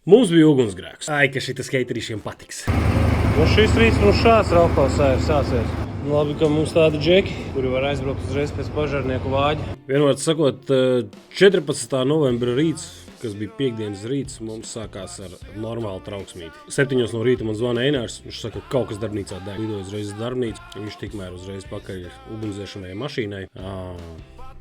Mums bija ugunsgrēks. Ai, ka šitas skaterīšiem patiks. Nu, šis rīts mums šāds Raupalsā ir sācies. Labi, ka mums tādi džeki, kuri var aizbraukt uzreiz pēc pažarnieku vāģa. Vienmēr sakot, 14. novembra rīts, kas bija piekdienas rīts, mums sākās ar normālu trauksmīti. 7 no rīta man zvana Einārs, viņš saka, ka kaut kas darbnīcā deg. Lidoja uzreiz uz darbnīcu, viņš tikmēr uzreiz pakaļ ugunsdzēšanai mašīnai.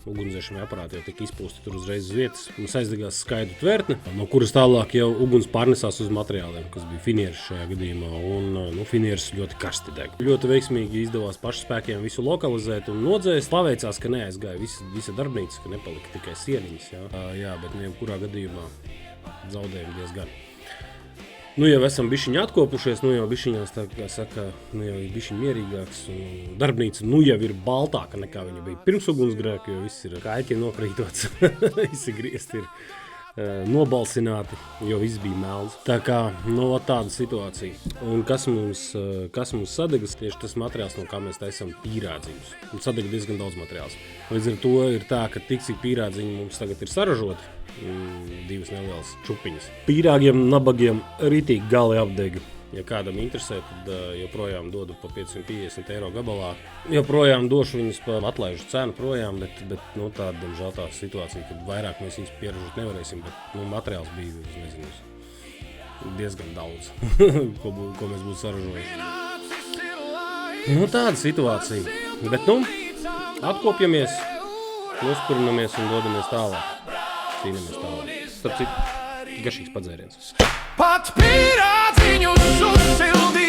Ugunsdzēšanai aparāti jau tika izpūsti tur uzreiz uz vietas. Mums aizdegās skaidru tvertne, no kuras tālāk jau uguns pārnesās uz materiāliem, kas bija finieris šajā gadījumā. Un finieris ļoti karsti deg. Ļoti veiksmīgi izdevās pašspēkiem visu lokalizēt un nodzēst. Paveicās, ka neaizgāja visa darbnīca, ka nepalika tikai sieniņas. Jā, bet jebkurā gadījumā zaudējumi diezgan. Nu jau esam bišķiņi atkopušies, nu jau bišķiņās, tā kā saka, nu jau ir bišķiņi mierīgāks. Darbnīca nu jau ir baltāka nekā viņa bija pirms ugunsgrēka, jo viss ir kaļķi nokrītots, visi griezti ir nobalsināti, jo viss bija melns. Tā kā, nu, tāda situācija. Un kas mums sadegas, tieši tas materiāls, no kā mēs taisam pīrādziņus. Mums sadega diezgan daudz materiāls. Līdz ar to ir tā, ka tik cik pīrādziņi mums tagad ir saražoti, 2 nelielas čupiņas. Pīrāgiem, nabagiem ritīgi gali apdega. Ja kādam interesē, tad joprojām dodu pa 550 eiro gabalā. Joprojām došu viņus pa atlaižu cenu projām, bet nu, tāda, diemžēl, tā situācija, kad vairāk mēs viņus pieražot nevarēsim, bet nu, materiāls bija, nezinu, diezgan daudz, ko mēs būtu saražojuši. Nu, tāda situācija. Bet, nu, atkopjamies, noskurinamies un dodamies tālāk. Cīnamies tālāk. Starp citu, garšīgs padzēriens. Pat pīrādziņus uzsildi